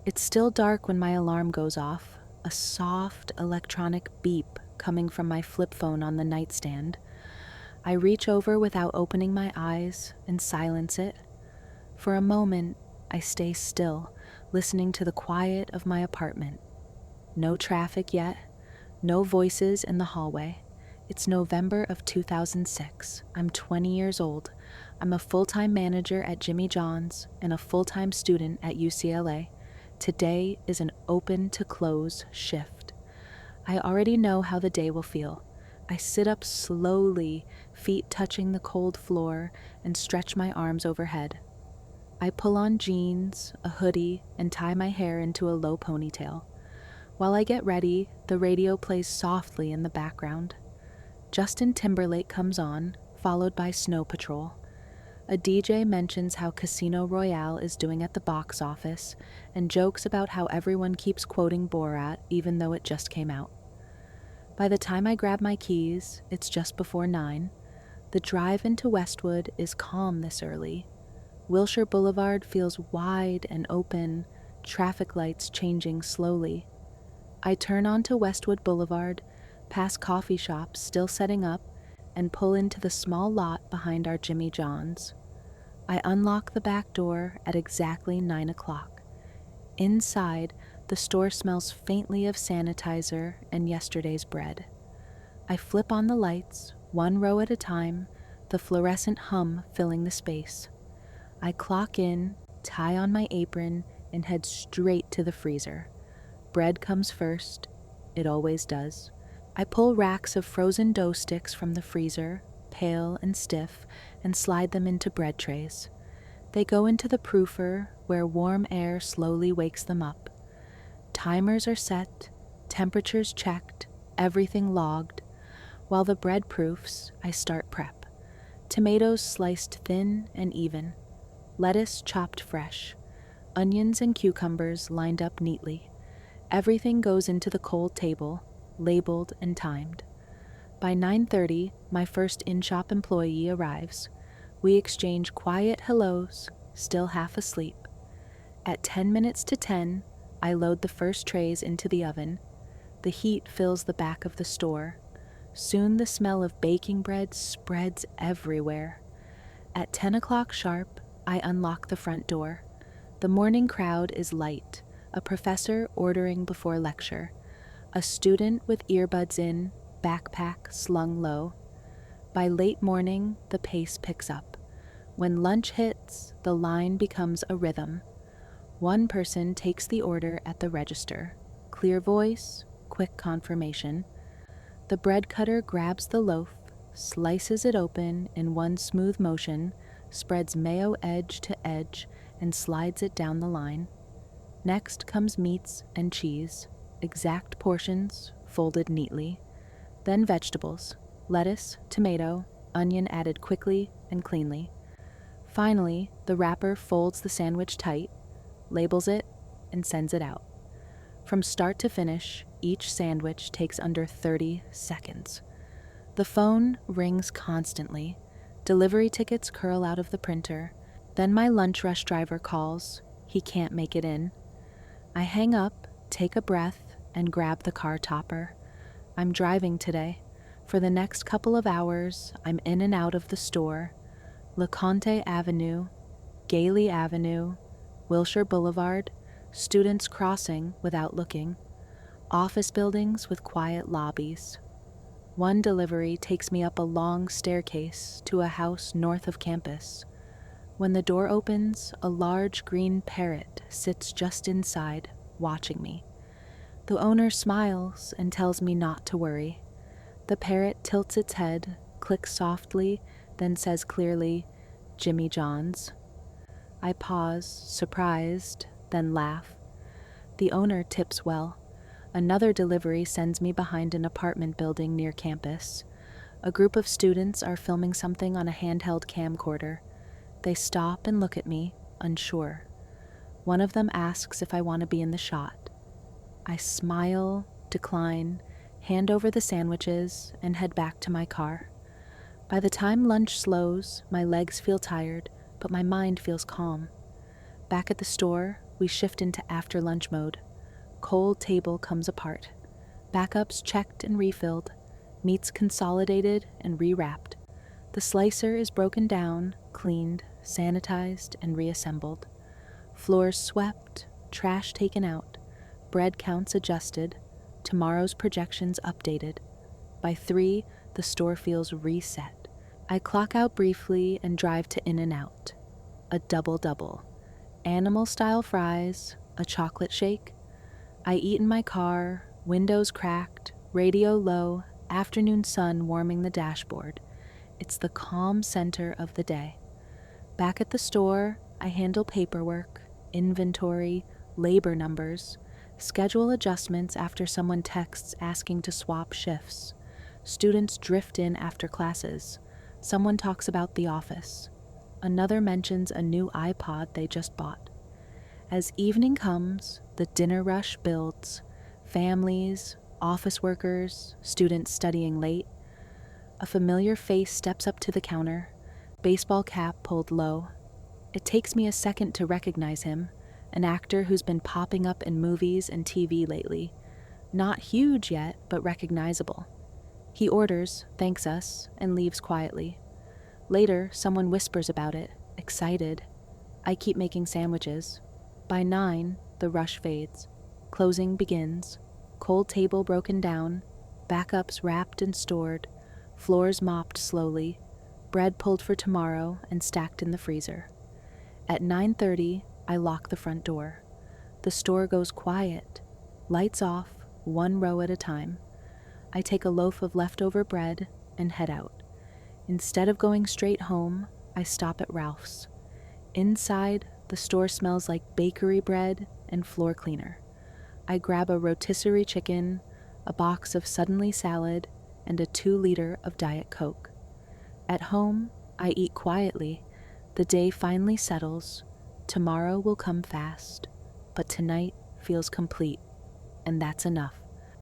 It's still dark when my alarm goes off, a soft electronic beep coming from my flip phone on the nightstand. I reach over without opening my eyes and silence it. For a moment, I stay still, listening to the quiet of my apartment. No traffic yet, no voices in the hallway. It's November of 2006. I'm 20 years old. I'm a full-time manager at Jimmy John's and a full-time student at UCLA. Today is an open to close shift. I already know how the day will feel. I sit up slowly, feet touching the cold floor, and stretch my arms overhead. I pull on jeans, a hoodie, and tie my hair into a low ponytail. While I get ready, the radio plays softly in the background. Justin Timberlake comes on, followed by Snow Patrol. A DJ mentions how Casino Royale is doing at the box office and jokes about how everyone keeps quoting Borat even though it just came out. By the time I grab my keys, it's just before 9. The drive into Westwood is calm this early. Wilshire Boulevard feels wide and open, traffic lights changing slowly. I turn onto Westwood Boulevard, past coffee shops still setting up, and pull into the small lot behind our Jimmy John's. I unlock the back door at exactly 9 o'clock. Inside, the store smells faintly of sanitizer and yesterday's bread. I flip on the lights, one row at a time, the fluorescent hum filling the space. I clock in, tie on my apron, and head straight to the freezer. Bread comes first. It always does. I pull racks of frozen dough sticks from the freezer, pale and stiff, and slide them into bread trays. They go into the proofer, where warm air slowly wakes them up. Timers are set, temperatures checked, everything logged. While the bread proofs, I start prep. Tomatoes sliced thin and even. Lettuce chopped fresh. Onions and cucumbers lined up neatly. Everything goes into the cold table, labeled and timed. By 9:30, my first in-shop employee arrives. We exchange quiet hellos, still half asleep. At 10 minutes to 10, I load the first trays into the oven. The heat fills the back of the store. Soon the smell of baking bread spreads everywhere. At 10 o'clock sharp, I unlock the front door. The morning crowd is light, a professor ordering before lecture, a student with earbuds in, backpack slung low. By late morning, the pace picks up. When lunch hits, the line becomes a rhythm. One person takes the order at the register. Clear voice, quick confirmation. The bread cutter grabs the loaf, slices it open in one smooth motion, spreads mayo edge to edge, and slides it down the line. Next comes meats and cheese, exact portions, folded neatly. Then vegetables, lettuce, tomato, onion added quickly and cleanly. Finally, the wrapper folds the sandwich tight, labels it, and sends it out. From start to finish, each sandwich takes under 30 seconds. The phone rings constantly. Delivery tickets curl out of the printer. Then my lunch rush driver calls. He can't make it in. I hang up, take a breath, and grab the car topper. I'm driving today. For the next couple of hours, I'm in and out of the store. LeConte Avenue, Gailey Avenue, Wilshire Boulevard, students crossing without looking, office buildings with quiet lobbies. One delivery takes me up a long staircase to a house north of campus. When the door opens, a large green parrot sits just inside, watching me. The owner smiles and tells me not to worry. The parrot tilts its head, clicks softly, then says clearly, "Jimmy John's." I pause, surprised, then laugh. The owner tips well. Another delivery sends me behind an apartment building near campus. A group of students are filming something on a handheld camcorder. They stop and look at me, unsure. One of them asks if I want to be in the shot. I smile, decline, hand over the sandwiches, and head back to my car. By the time lunch slows, my legs feel tired, but my mind feels calm. Back at the store, we shift into after lunch mode. Cold table comes apart. Backups checked and refilled. Meats consolidated and rewrapped. The slicer is broken down, cleaned, sanitized, and reassembled. Floors swept, trash taken out, bread counts adjusted, tomorrow's projections updated. By 3, the store feels reset. I clock out briefly and drive to In-N-Out. A double-double. Animal-style fries, a chocolate shake. I eat in my car, windows cracked, radio low, afternoon sun warming the dashboard. It's the calm center of the day. Back at the store, I handle paperwork, inventory, labor numbers, schedule adjustments after someone texts asking to swap shifts. Students drift in after classes. Someone talks about the office. Another mentions a new iPod they just bought. As evening comes, the dinner rush builds. Families, office workers, students studying late. A familiar face steps up to the counter, baseball cap pulled low. It takes me a second to recognize him, an actor who's been popping up in movies and TV lately. Not huge yet, but recognizable. He orders, thanks us, and leaves quietly. Later, someone whispers about it, excited. I keep making sandwiches. By 9, the rush fades. Closing begins. Cold table broken down, backups wrapped and stored, floors mopped slowly, bread pulled for tomorrow and stacked in the freezer. At 9:30, I lock the front door. The store goes quiet, lights off, one row at a time. I take a loaf of leftover bread and head out. Instead of going straight home, I stop at Ralph's. Inside, the store smells like bakery bread and floor cleaner. I grab a rotisserie chicken, a box of Suddenly salad, and a 2-liter of Diet Coke. At home, I eat quietly. The day finally settles. Tomorrow will come fast, but tonight feels complete, and that's enough.